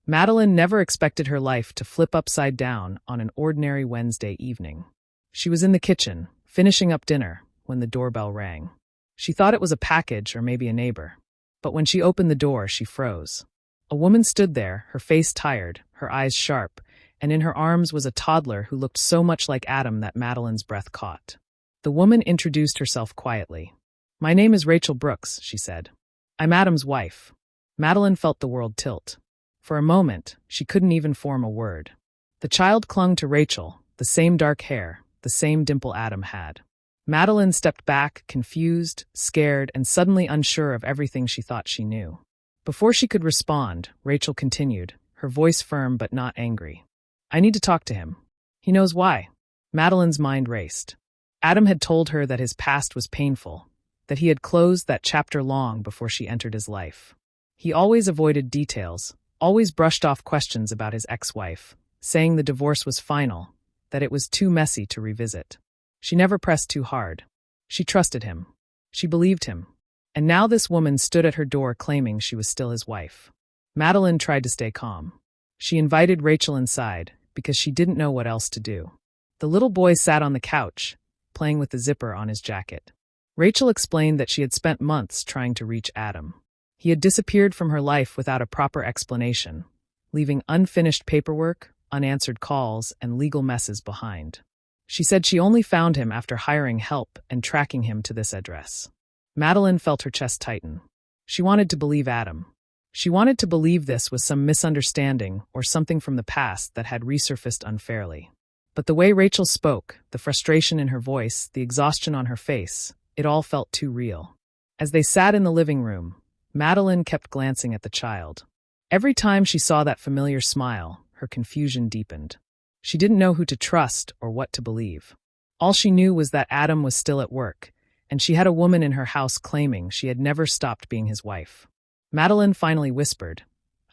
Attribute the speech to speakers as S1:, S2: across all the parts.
S1: Madeline never expected her life to flip upside down on an ordinary Wednesday evening. She was in the kitchen, finishing up dinner, when the doorbell rang. She thought it was a package or maybe a neighbor. But when she opened the door, she froze. A woman stood there, her face tired, her eyes sharp, and in her arms was a toddler who looked so much like Adam that Madeline's breath caught. The woman introduced herself quietly. "My name is Rachel Brooks," she said. "I'm Adam's wife." Madeline felt the world tilt. For a moment, she couldn't even form a word. The child clung to Rachel, the same dark hair, the same dimple Adam had. Madeline stepped back, confused, scared, and suddenly unsure of everything she thought she knew. Before she could respond, Rachel continued, her voice firm but not angry. "I need to talk to him. He knows why." Madeline's mind raced. Adam had told her that his past was painful, that he had closed that chapter long before she entered his life. He always avoided details, always brushed off questions about his ex-wife, saying the divorce was final, that it was too messy to revisit. She never pressed too hard. She trusted him. She believed him. And now this woman stood at her door claiming she was still his wife. Madeline tried to stay calm. She invited Rachel inside because she didn't know what else to do. The little boy sat on the couch, playing with the zipper on his jacket. Rachel explained that she had spent months trying to reach Adam. He had disappeared from her life without a proper explanation, leaving unfinished paperwork, unanswered calls, and legal messes behind. She said she only found him after hiring help and tracking him to this address. Madeline felt her chest tighten. She wanted to believe Adam. She wanted to believe this was some misunderstanding or something from the past that had resurfaced unfairly. But the way Rachel spoke, the frustration in her voice, the exhaustion on her face, it all felt too real. As they sat in the living room, Madeline kept glancing at the child. Every time she saw that familiar smile, her confusion deepened. She didn't know who to trust or what to believe. All she knew was that Adam was still at work, and she had a woman in her house claiming she had never stopped being his wife. Madeline finally whispered,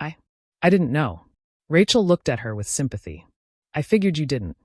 S1: I didn't know." Rachel looked at her with sympathy. "I figured you didn't.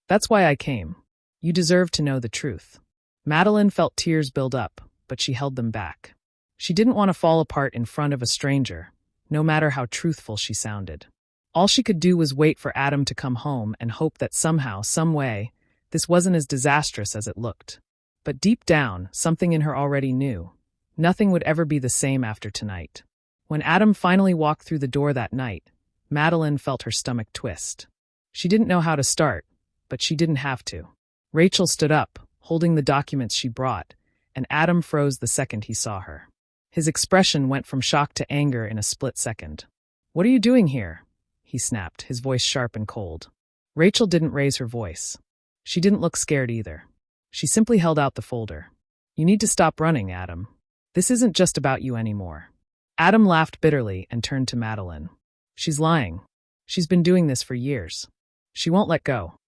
S1: That's why I came. You deserve to know the truth." Madeline felt tears build up, but she held them back. She didn't want to fall apart in front of a stranger, no matter how truthful she sounded. All she could do was wait for Adam to come home and hope that somehow, some way, this wasn't as disastrous as it looked. But deep down, something in her already knew. Nothing would ever be the same after tonight. When Adam finally walked through the door that night, Madeline felt her stomach twist. She didn't know how to start, but she didn't have to. Rachel stood up, holding the documents she brought, and Adam froze the second he saw her. His expression went from shock to anger in a split second. "What are you doing here?" he snapped, his voice sharp and cold. Rachel didn't raise her voice. She didn't look scared either. She simply held out the folder. "You need to stop running, Adam. This isn't just about you anymore." Adam laughed bitterly and turned to Madeline. "She's lying. She's been doing this for years. She won't let go."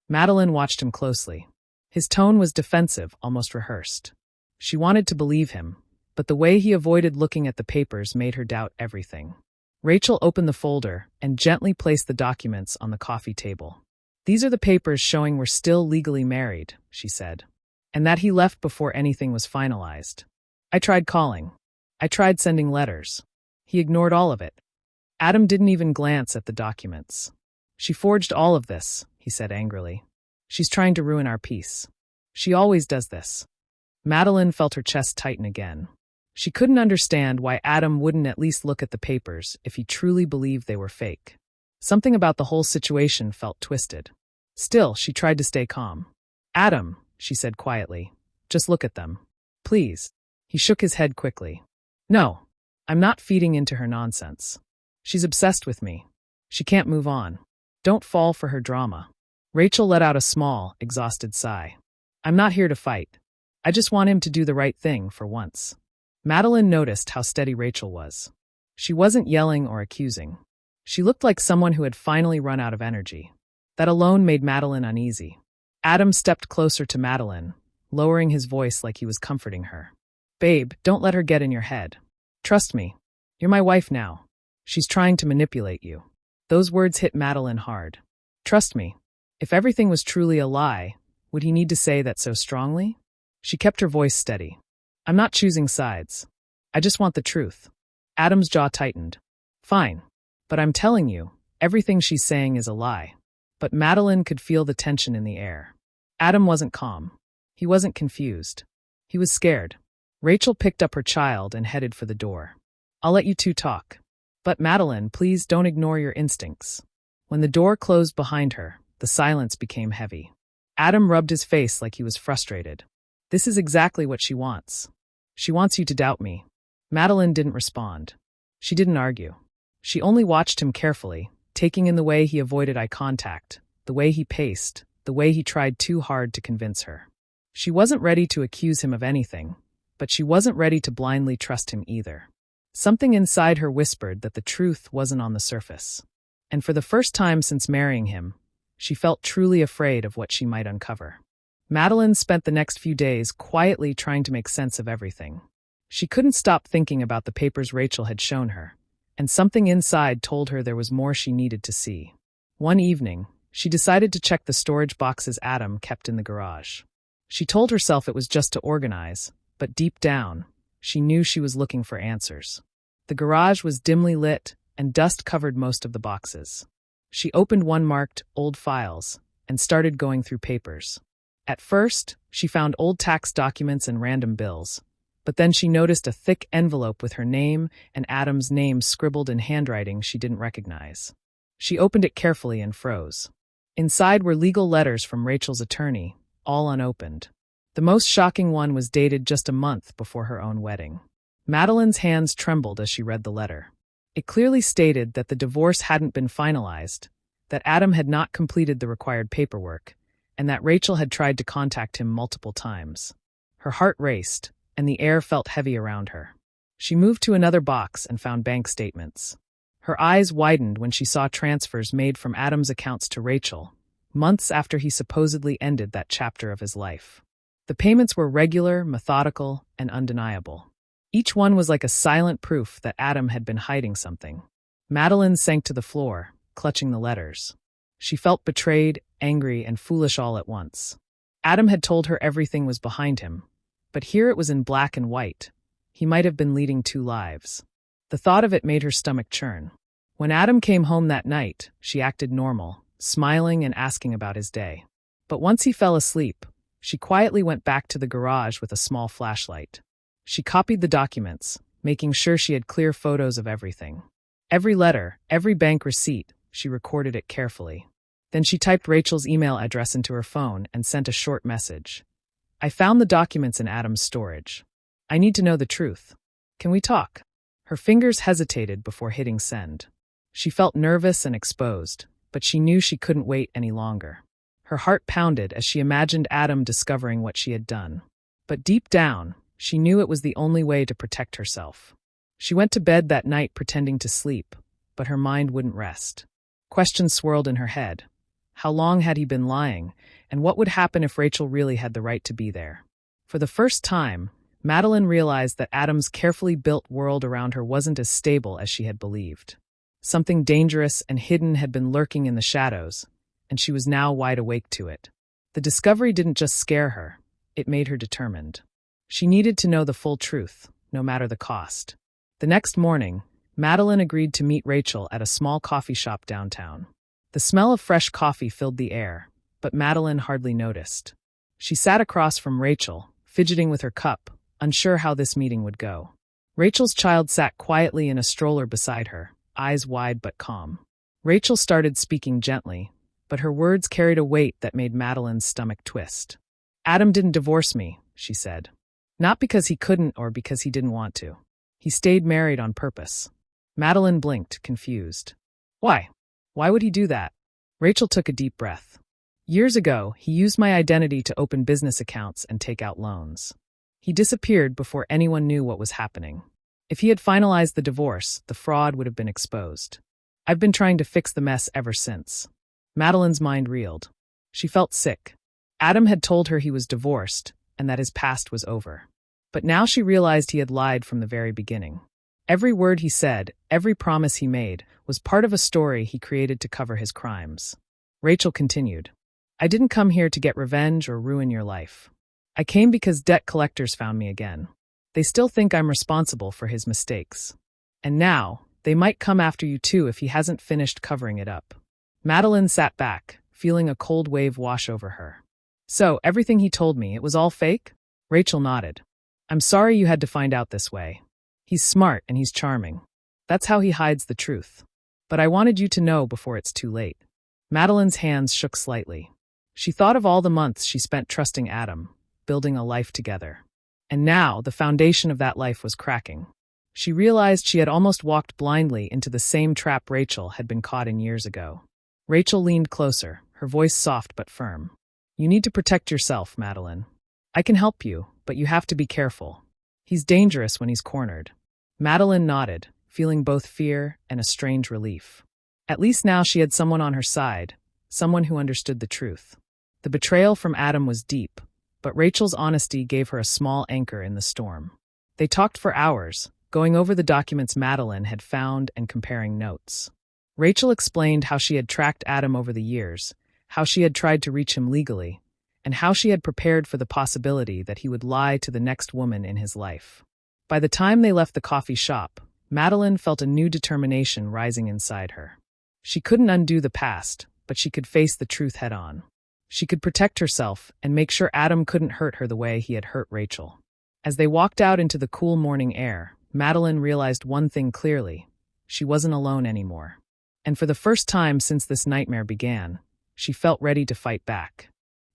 S1: Madeline watched him closely. His tone was defensive, almost rehearsed. She wanted to believe him, but the way he avoided looking at the papers made her doubt everything. Rachel opened the folder and gently placed the documents on the coffee table. "These are the papers showing we're still legally married," she said, "and that he left before anything was finalized. I tried calling. I tried sending letters. He ignored all of it." Adam didn't even glance at the documents. "She forged all of this," he said angrily. "She's trying to ruin our peace. She always does this." Madeline felt her chest tighten again. She couldn't understand why Adam wouldn't at least look at the papers if he truly believed they were fake. Something about the whole situation felt twisted. Still, she tried to stay calm. "Adam," she said quietly, "just look at them. Please." He shook his head quickly. "No, I'm not feeding into her nonsense. She's obsessed with me. She can't move on. Don't fall for her drama." Rachel let out a small, exhausted sigh. "I'm not here to fight. I just want him to do the right thing for once." Madeline noticed how steady Rachel was. She wasn't yelling or accusing. She looked like someone who had finally run out of energy. That alone made Madeline uneasy. Adam stepped closer to Madeline, lowering his voice like he was comforting her. "Babe, don't let her get in your head. Trust me. You're my wife now. She's trying to manipulate you." Those words hit Madeline hard. Trust me. If everything was truly a lie, would he need to say that so strongly? She kept her voice steady. "I'm not choosing sides. I just want the truth." Adam's jaw tightened. "Fine. But I'm telling you, everything she's saying is a lie. But Madeline could feel the tension in the air. Adam wasn't calm. He wasn't confused. He was scared. Rachel picked up her child and headed for the door. I'll let you two talk. But Madeline, please don't ignore your instincts. When the door closed behind her, the silence became heavy. Adam rubbed his face like he was frustrated. This is exactly what she wants. She wants you to doubt me. Madeline didn't respond. She didn't argue. She only watched him carefully, taking in the way he avoided eye contact, the way he paced, the way he tried too hard to convince her. She wasn't ready to accuse him of anything, but she wasn't ready to blindly trust him either. Something inside her whispered that the truth wasn't on the surface. And for the first time since marrying him, she felt truly afraid of what she might uncover. Madeline spent the next few days quietly trying to make sense of everything. She couldn't stop thinking about the papers Rachel had shown her, and something inside told her there was more she needed to see. One evening, she decided to check the storage boxes Adam kept in the garage. She told herself it was just to organize, but deep down, she knew she was looking for answers. The garage was dimly lit, and dust covered most of the boxes. She opened one marked Old Files and started going through papers. At first, she found old tax documents and random bills, but then she noticed a thick envelope with her name and Adam's name scribbled in handwriting she didn't recognize. She opened it carefully and froze. Inside were legal letters from Rachel's attorney, all unopened. The most shocking one was dated just a month before her own wedding. Madeline's hands trembled as she read the letter. It clearly stated that the divorce hadn't been finalized, that Adam had not completed the required paperwork, and that Rachel had tried to contact him multiple times. Her heart raced, and the air felt heavy around her. She moved to another box and found bank statements. Her eyes widened when she saw transfers made from Adam's accounts to Rachel, months after he supposedly ended that chapter of his life. The payments were regular, methodical, and undeniable. Each one was like a silent proof that Adam had been hiding something. Madeline sank to the floor, clutching the letters. She felt betrayed, angry, and foolish all at once. Adam had told her everything was behind him, but here it was in black and white. He might have been leading two lives. The thought of it made her stomach churn. When Adam came home that night, she acted normal, smiling and asking about his day. But once he fell asleep, she quietly went back to the garage with a small flashlight. She copied the documents, making sure she had clear photos of everything. Every letter, every bank receipt, she recorded it carefully. Then she typed Rachel's email address into her phone and sent a short message. I found the documents in Adam's storage. I need to know the truth. Can we talk? Her fingers hesitated before hitting send. She felt nervous and exposed, but she knew she couldn't wait any longer. Her heart pounded as she imagined Adam discovering what she had done. But deep down, she knew it was the only way to protect herself. She went to bed that night pretending to sleep, but her mind wouldn't rest. Questions swirled in her head. How long had he been lying, and what would happen if Rachel really had the right to be there? For the first time, Madeline realized that Adam's carefully built world around her wasn't as stable as she had believed. Something dangerous and hidden had been lurking in the shadows, and she was now wide awake to it. The discovery didn't just scare her, it made her determined. She needed to know the full truth, no matter the cost. The next morning, Madeline agreed to meet Rachel at a small coffee shop downtown. The smell of fresh coffee filled the air, but Madeline hardly noticed. She sat across from Rachel, fidgeting with her cup, unsure how this meeting would go. Rachel's child sat quietly in a stroller beside her, eyes wide but calm. Rachel started speaking gently, but her words carried a weight that made Madeline's stomach twist. Adam didn't divorce me, she said. Not because he couldn't or because he didn't want to. He stayed married on purpose. Madeline blinked, confused. Why? Why would he do that? Rachel took a deep breath. Years ago, he used my identity to open business accounts and take out loans. He disappeared before anyone knew what was happening. If he had finalized the divorce, the fraud would have been exposed. I've been trying to fix the mess ever since. Madeline's mind reeled. She felt sick. Adam had told her he was divorced, and that his past was over. But now she realized he had lied from the very beginning. Every word he said, every promise he made, was part of a story he created to cover his crimes. Rachel continued. I didn't come here to get revenge or ruin your life. I came because debt collectors found me again. They still think I'm responsible for his mistakes. And now, They might come after you too if he hasn't finished covering it up. Madeline sat back, feeling a cold wave wash over her. So, everything he told me, it was all fake? Rachel nodded. I'm sorry you had to find out this way. He's smart and he's charming. That's how he hides the truth. But I wanted you to know before it's too late. Madeline's hands shook slightly. She thought of all the months she spent trusting Adam, building a life together. And now, the foundation of that life was cracking. She realized she had almost walked blindly into the same trap Rachel had been caught in years ago. Rachel leaned closer, her voice soft but firm. You need to protect yourself, Madeline. I can help you, but you have to be careful. He's dangerous when he's cornered. Madeline nodded, feeling both fear and a strange relief. At least now she had someone on her side, someone who understood the truth. The betrayal from Adam was deep, but Rachel's honesty gave her a small anchor in the storm. They talked for hours, going over the documents Madeline had found and comparing notes. Rachel explained how she had tracked Adam over the years, how she had tried to reach him legally, and how she had prepared for the possibility that he would lie to the next woman in his life. By the time they left the coffee shop, Madeline felt a new determination rising inside her. She couldn't undo the past, but she could face the truth head-on. She could protect herself and make sure Adam couldn't hurt her the way he had hurt Rachel. As they walked out into the cool morning air, Madeline realized one thing clearly. She wasn't alone anymore. And for the first time since this nightmare began, she felt ready to fight back.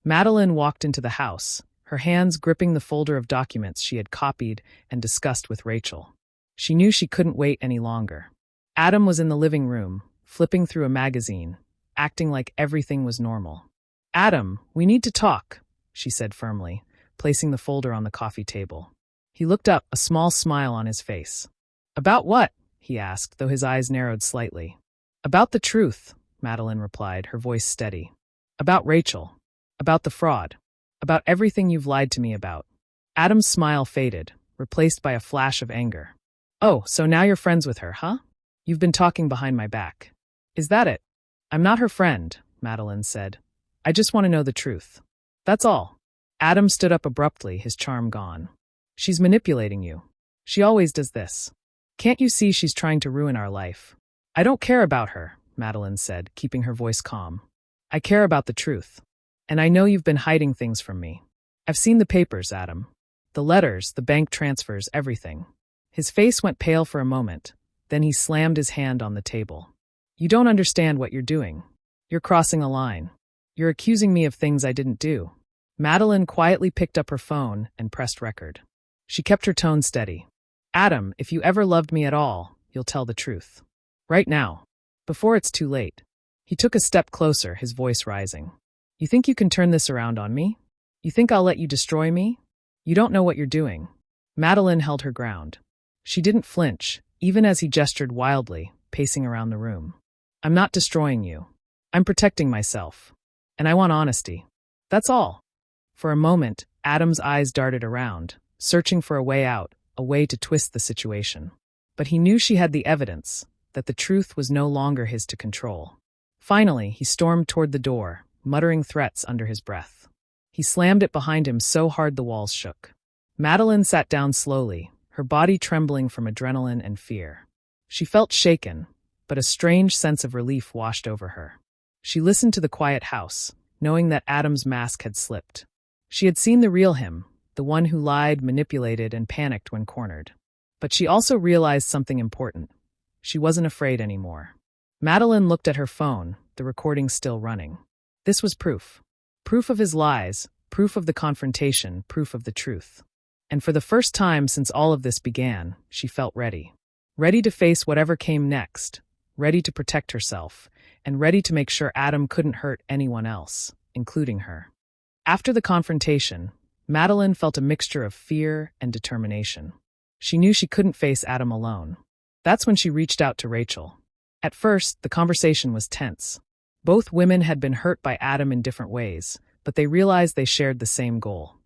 S1: Madeline walked into the house, her hands gripping the folder of documents she had copied and discussed with Rachel. She knew she couldn't wait any longer. Adam was in the living room, flipping through a magazine, acting like everything was normal. Adam, we need to talk, she said firmly, placing the folder on the coffee table. He looked up, a small smile on his face. About what? He asked, though his eyes narrowed slightly. About the truth, Madeline replied, her voice steady. About Rachel. About the fraud. About everything you've lied to me about. Adam's smile faded, replaced by a flash of anger. Oh, so now you're friends with her, huh? You've been talking behind my back. Is that it? I'm not her friend, Madeline said. I just want to know the truth. That's all. Adam stood up abruptly, his charm gone. She's manipulating you. She always does this. Can't you see she's trying to ruin our life? I don't care about her, Madeline said, keeping her voice calm. I care about the truth. And I know you've been hiding things from me. I've seen the papers, Adam. The letters, the bank transfers, everything. His face went pale for a moment. Then he slammed his hand on the table. You don't understand what you're doing. You're crossing a line. You're accusing me of things I didn't do. Madeline quietly picked up her phone and pressed record. She kept her tone steady. Adam, if you ever loved me at all, you'll tell the truth. Right now. Before it's too late. He took a step closer, his voice rising. You think you can turn this around on me? You think I'll let you destroy me? You don't know what you're doing. Madeline held her ground. She didn't flinch, even as he gestured wildly, pacing around the room. I'm not destroying you. I'm protecting myself. And I want honesty. That's all. For a moment, Adam's eyes darted around, searching for a way out, a way to twist the situation. But he knew she had the evidence, that the truth was no longer his to control. Finally, he stormed toward the door, muttering threats under his breath. He slammed it behind him so hard the walls shook. Madeline sat down slowly, her body trembling from adrenaline and fear. She felt shaken, but a strange sense of relief washed over her. She listened to the quiet house, knowing that Adam's mask had slipped. She had seen the real him, the one who lied, manipulated, and panicked when cornered. But she also realized something important. She wasn't afraid anymore. Madeline looked at her phone, the recording still running. This was proof. Proof of his lies, proof of the confrontation, proof of the truth. And for the first time since all of this began, she felt ready. Ready to face whatever came next, ready to protect herself, and ready to make sure Adam couldn't hurt anyone else, including her. After the confrontation, Madeline felt a mixture of fear and determination. She knew she couldn't face Adam alone. That's when she reached out to Rachel. At first, the conversation was tense. Both women had been hurt by Adam in different ways, but they realized they shared the same goal: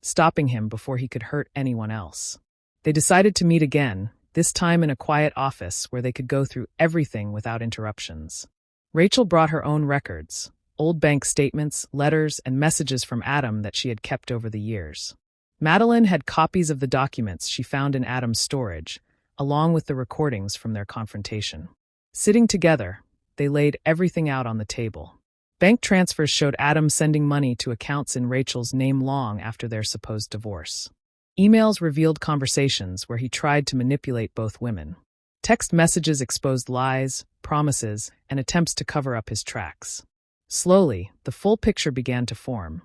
S1: stopping him before he could hurt anyone else. They decided to meet again, this time in a quiet office where they could go through everything without interruptions. Rachel brought her own records, old bank statements, letters, and messages from Adam that she had kept over the years. Madeline had copies of the documents she found in Adam's storage, along with the recordings from their confrontation. Sitting together, they laid everything out on the table. Bank transfers showed Adam sending money to accounts in Rachel's name long after their supposed divorce. Emails revealed conversations where he tried to manipulate both women. Text messages exposed lies, promises, and attempts to cover up his tracks. Slowly, the full picture began to form.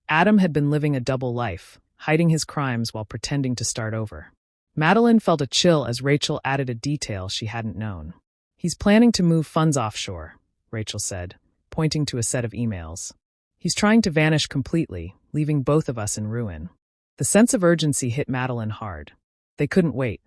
S1: Adam had been living a double life, hiding his crimes while pretending to start over. Madeline felt a chill as Rachel added a detail she hadn't known. "He's planning to move funds offshore," Rachel said, pointing to a set of emails. "He's trying to vanish completely, leaving both of us in ruin." The sense of urgency hit Madeline hard. They couldn't wait.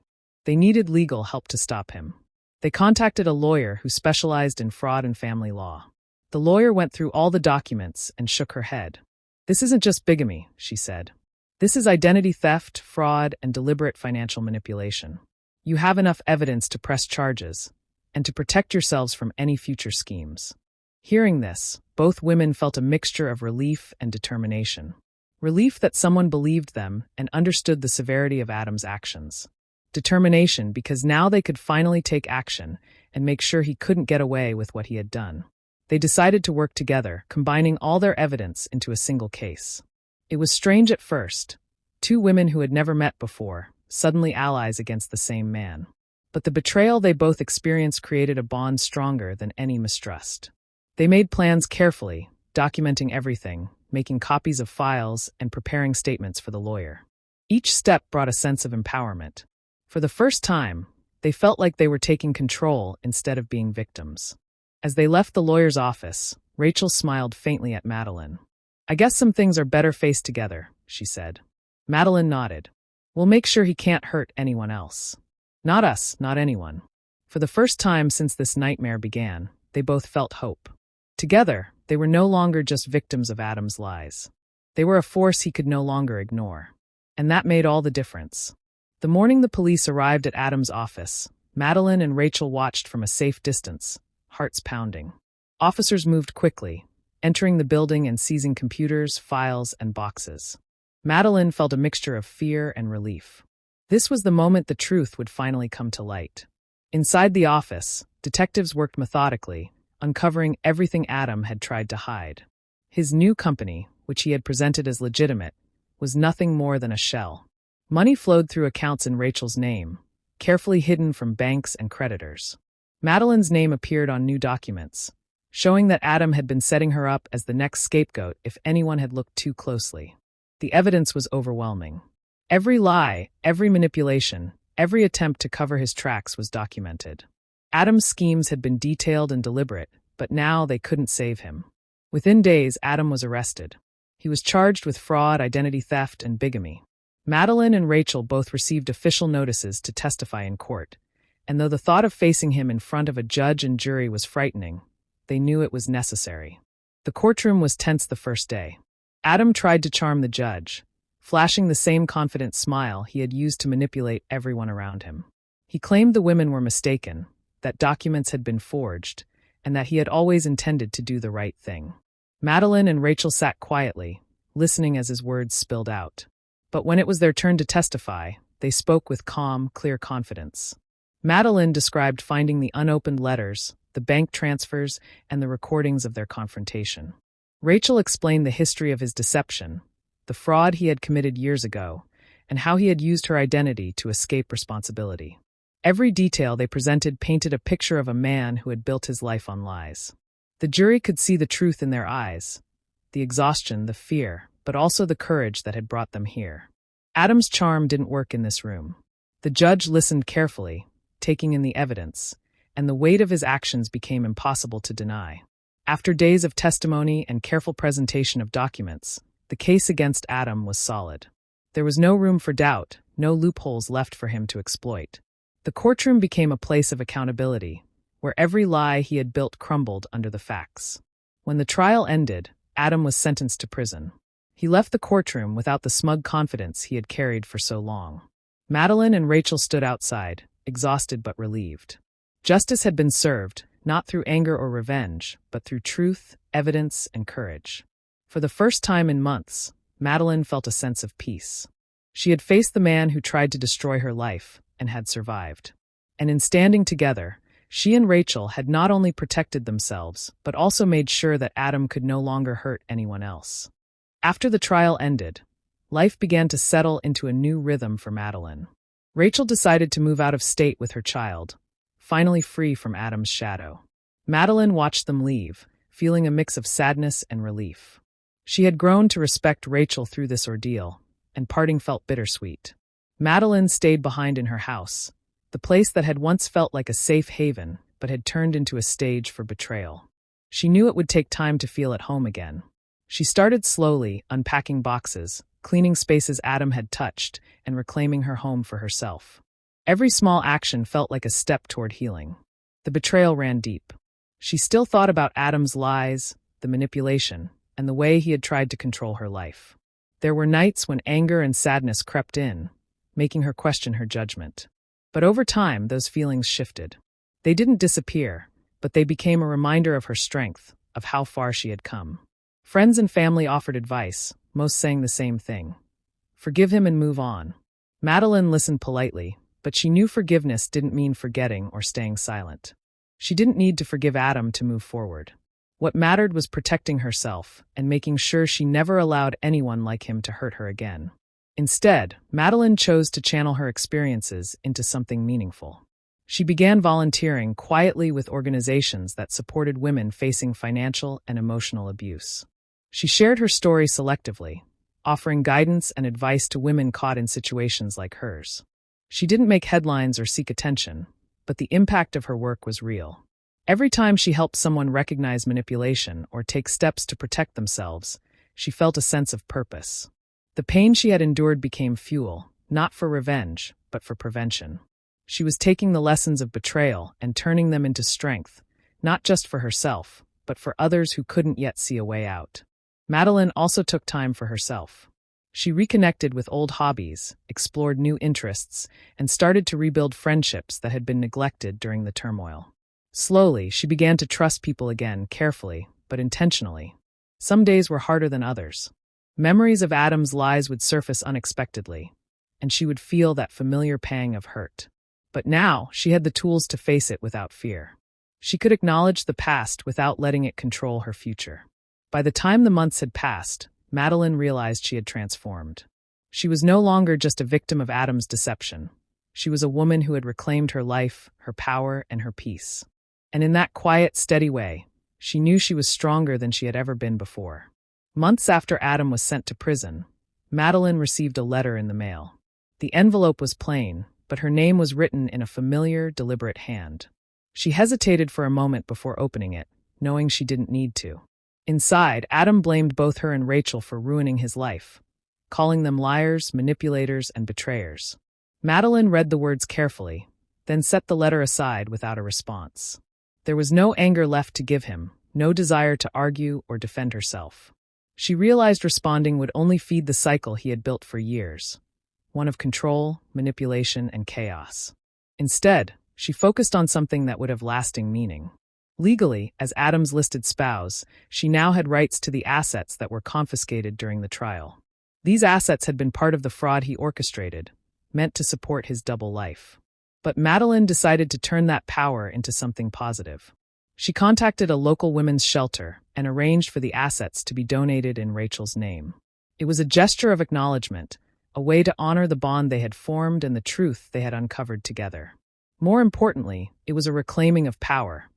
S1: They needed legal help to stop him. They contacted a lawyer who specialized in fraud and family law. The lawyer went through all the documents and shook her head. "This isn't just bigamy," she said. "This is identity theft, fraud, and deliberate financial manipulation. You have enough evidence to press charges and to protect yourselves from any future schemes." Hearing this, both women felt a mixture of relief and determination. Relief that someone believed them and understood the severity of Adam's actions. Determination because now they could finally take action and make sure he couldn't get away with what he had done. They decided to work together, combining all their evidence into a single case. It was strange at first. Two women who had never met before, suddenly allies against the same man. But the betrayal they both experienced created a bond stronger than any mistrust. They made plans carefully, documenting everything, making copies of files, and preparing statements for the lawyer. Each step brought a sense of empowerment. For the first time, they felt like they were taking control instead of being victims. As they left the lawyer's office, Rachel smiled faintly at Madeline. "I guess some things are better faced together," she said. Madeline nodded. "We'll make sure he can't hurt anyone else. Not us, not anyone." For the first time since this nightmare began, they both felt hope. Together, they were no longer just victims of Adam's lies. They were a force he could no longer ignore. And that made all the difference. The morning the police arrived at Adam's office, Madeline and Rachel watched from a safe distance, hearts pounding. Officers moved quickly, entering the building and seizing computers, files, and boxes. Madeline felt a mixture of fear and relief. This was the moment the truth would finally come to light. Inside the office, detectives worked methodically, uncovering everything Adam had tried to hide. His new company, which he had presented as legitimate, was nothing more than a shell. Money flowed through accounts in Rachel's name, carefully hidden from banks and creditors. Madeline's name appeared on new documents, showing that Adam had been setting her up as the next scapegoat if anyone had looked too closely. The evidence was overwhelming. Every lie, every manipulation, every attempt to cover his tracks was documented. Adam's schemes had been detailed and deliberate, but now they couldn't save him. Within days, Adam was arrested. He was charged with fraud, identity theft, and bigamy. Madeline and Rachel both received official notices to testify in court, and though the thought of facing him in front of a judge and jury was frightening, they knew it was necessary. The courtroom was tense the first day. Adam tried to charm the judge, flashing the same confident smile he had used to manipulate everyone around him. He claimed the women were mistaken, that documents had been forged, and that he had always intended to do the right thing. Madeline and Rachel sat quietly, listening as his words spilled out. But when it was their turn to testify, they spoke with calm, clear confidence. Madeline described finding the unopened letters, the bank transfers, and the recordings of their confrontation. Rachel explained the history of his deception, the fraud he had committed years ago, and how he had used her identity to escape responsibility. Every detail they presented painted a picture of a man who had built his life on lies. The jury could see the truth in their eyes, the exhaustion, the fear, but also the courage that had brought them here. Adam's charm didn't work in this room. The judge listened carefully, taking in the evidence, and the weight of his actions became impossible to deny. After days of testimony and careful presentation of documents, the case against Adam was solid. There was no room for doubt, no loopholes left for him to exploit. The courtroom became a place of accountability, where every lie he had built crumbled under the facts. When the trial ended, Adam was sentenced to prison. He left the courtroom without the smug confidence he had carried for so long. Madeline and Rachel stood outside, exhausted but relieved. Justice had been served, not through anger or revenge, but through truth, evidence, and courage. For the first time in months, Madeline felt a sense of peace. She had faced the man who tried to destroy her life, and had survived. And in standing together, she and Rachel had not only protected themselves, but also made sure that Adam could no longer hurt anyone else. After the trial ended, life began to settle into a new rhythm for Madeline. Rachel decided to move out of state with her child, finally free from Adam's shadow. Madeline watched them leave, feeling a mix of sadness and relief. She had grown to respect Rachel through this ordeal, and parting felt bittersweet. Madeline stayed behind in her house, the place that had once felt like a safe haven, but had turned into a stage for betrayal. She knew it would take time to feel at home again. She started slowly, unpacking boxes, cleaning spaces Adam had touched, and reclaiming her home for herself. Every small action felt like a step toward healing. The betrayal ran deep. She still thought about Adam's lies, the manipulation, and the way he had tried to control her life. There were nights when anger and sadness crept in, making her question her judgment. But over time, those feelings shifted. They didn't disappear, but they became a reminder of her strength, of how far she had come. Friends and family offered advice, most saying the same thing. Forgive him and move on. Madeline listened politely, but she knew forgiveness didn't mean forgetting or staying silent. She didn't need to forgive Adam to move forward. What mattered was protecting herself and making sure she never allowed anyone like him to hurt her again. Instead, Madeline chose to channel her experiences into something meaningful. She began volunteering quietly with organizations that supported women facing financial and emotional abuse. She shared her story selectively, offering guidance and advice to women caught in situations like hers. She didn't make headlines or seek attention, but the impact of her work was real. Every time she helped someone recognize manipulation or take steps to protect themselves, she felt a sense of purpose. The pain she had endured became fuel, not for revenge, but for prevention. She was taking the lessons of betrayal and turning them into strength, not just for herself, but for others who couldn't yet see a way out. Madeline also took time for herself. She reconnected with old hobbies, explored new interests, and started to rebuild friendships that had been neglected during the turmoil. Slowly, she began to trust people again, carefully, but intentionally. Some days were harder than others. Memories of Adam's lies would surface unexpectedly, and she would feel that familiar pang of hurt. But now, she had the tools to face it without fear. She could acknowledge the past without letting it control her future. By the time the months had passed, Madeline realized she had transformed. She was no longer just a victim of Adam's deception. She was a woman who had reclaimed her life, her power, and her peace. And in that quiet, steady way, she knew she was stronger than she had ever been before. Months after Adam was sent to prison, Madeline received a letter in the mail. The envelope was plain, but her name was written in a familiar, deliberate hand. She hesitated for a moment before opening it, knowing she didn't need to. Inside, Adam blamed both her and Rachel for ruining his life, calling them liars, manipulators, and betrayers. Madeline read the words carefully, then set the letter aside without a response. There was no anger left to give him, no desire to argue or defend herself. She realized responding would only feed the cycle he had built for years, one of control, manipulation, and chaos. Instead, she focused on something that would have lasting meaning. Legally, as Adam's listed spouse, she now had rights to the assets that were confiscated during the trial. These assets had been part of the fraud he orchestrated, meant to support his double life. But Madeline decided to turn that power into something positive. She contacted a local women's shelter and arranged for the assets to be donated in Rachel's name. It was a gesture of acknowledgement, a way to honor the bond they had formed and the truth they had uncovered together. More importantly, it was a reclaiming of power,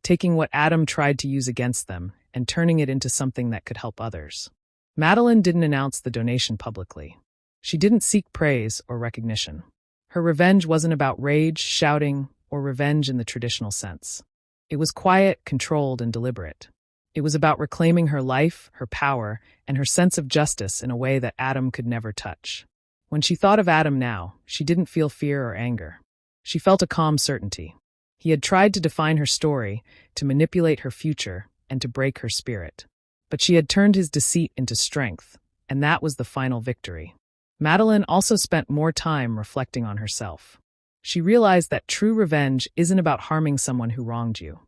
S1: taking what Adam tried to use against them and turning it into something that could help others. Madeline didn't announce the donation publicly. She didn't seek praise or recognition. Her revenge wasn't about rage, shouting, or revenge in the traditional sense. It was quiet, controlled, and deliberate. It was about reclaiming her life, her power, and her sense of justice in a way that Adam could never touch. When she thought of Adam now, she didn't feel fear or anger. She felt a calm certainty. He had tried to define her story, to manipulate her future, and to break her spirit. But she had turned his deceit into strength, and that was the final victory. Madeline also spent more time reflecting on herself. She realized that true revenge isn't about harming someone who wronged you.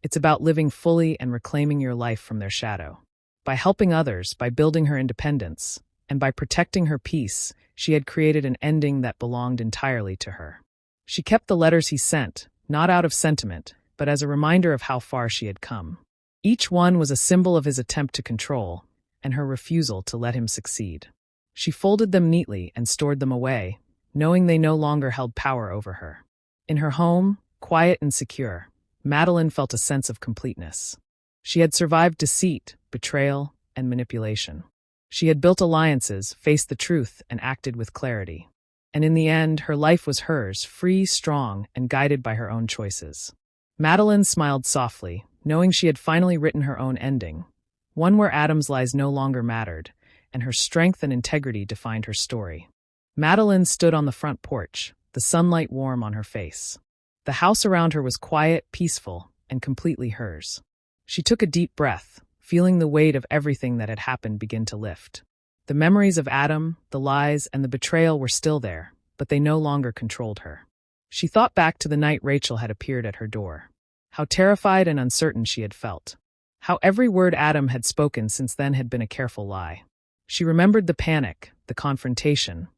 S1: It's about living fully and reclaiming your life from their shadow. By helping others, by building her independence, and by protecting her peace, she had created an ending that belonged entirely to her. She kept the letters he sent, not out of sentiment, but as a reminder of how far she had come. Each one was a symbol of his attempt to control, and her refusal to let him succeed. She folded them neatly and stored them away, knowing they no longer held power over her. In her home, quiet and secure, Madeline felt a sense of completeness. She had survived deceit, betrayal, and manipulation. She had built alliances, faced the truth, and acted with clarity. And in the end, her life was hers, free, strong, and guided by her own choices. Madeline smiled softly, knowing she had finally written her own ending, one where Adam's lies no longer mattered, and her strength and integrity defined her story. Madeline stood on the front porch, the sunlight warm on her face. The house around her was quiet, peaceful, and completely hers. She took a deep breath, feeling the weight of everything that had happened begin to lift. The memories of Adam, the lies, and the betrayal were still there, but they no longer controlled her. She thought back to the night Rachel had appeared at her door. How terrified and uncertain she had felt. How every word Adam had spoken since then had been a careful lie. She remembered the panic, the confrontation,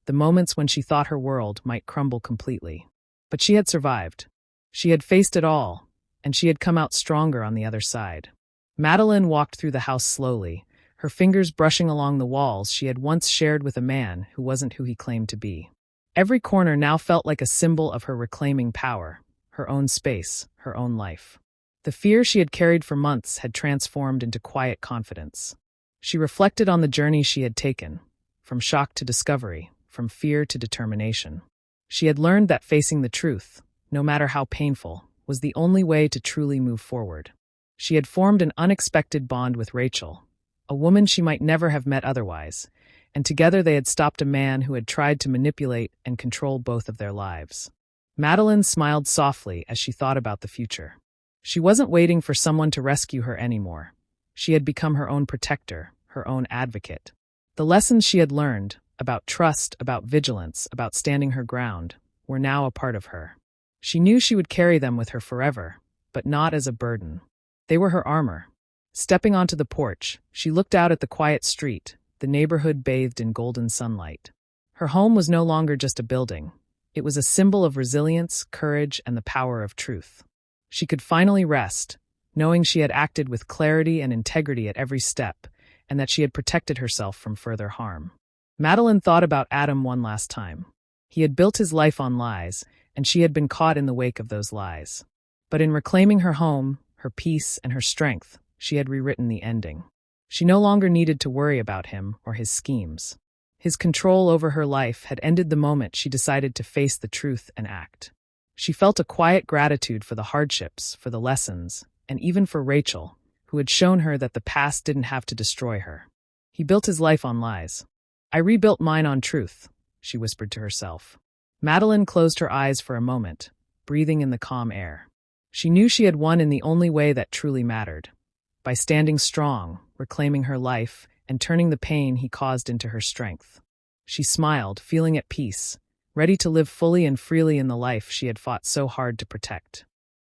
S1: the moments when she thought her world might crumble completely. But she had survived. She had faced it all, and she had come out stronger on the other side. Madeline walked through the house slowly, her fingers brushing along the walls she had once shared with a man who wasn't who he claimed to be. Every corner now felt like a symbol of her reclaiming power, her own space, her own life. The fear she had carried for months had transformed into quiet confidence. She reflected on the journey she had taken, from shock to discovery, from fear to determination. She had learned that facing the truth, no matter how painful, was the only way to truly move forward. She had formed an unexpected bond with Rachel, a woman she might never have met otherwise, and together they had stopped a man who had tried to manipulate and control both of their lives. Madeline smiled softly as she thought about the future. She wasn't waiting for someone to rescue her anymore. She had become her own protector, her own advocate. The lessons she had learned, about trust, about vigilance, about standing her ground, were now a part of her. She knew she would carry them with her forever, but not as a burden. They were her armor. Stepping onto the porch, she looked out at the quiet street, the neighborhood bathed in golden sunlight. Her home was no longer just a building. It was a symbol of resilience, courage, and the power of truth. She could finally rest, knowing she had acted with clarity and integrity at every step, and that she had protected herself from further harm. Madeline thought about Adam one last time. He had built his life on lies, and she had been caught in the wake of those lies. But in reclaiming her home, her peace, and her strength, she had rewritten the ending. She no longer needed to worry about him or his schemes. His control over her life had ended the moment she decided to face the truth and act. She felt a quiet gratitude for the hardships, for the lessons, and even for Rachel, who had shown her that the past didn't have to destroy her. He built his life on lies. I rebuilt mine on truth, she whispered to herself. Madeline closed her eyes for a moment, breathing in the calm air. She knew she had won in the only way that truly mattered, by standing strong, reclaiming her life, and turning the pain he caused into her strength. She smiled, feeling at peace, ready to live fully and freely in the life she had fought so hard to protect.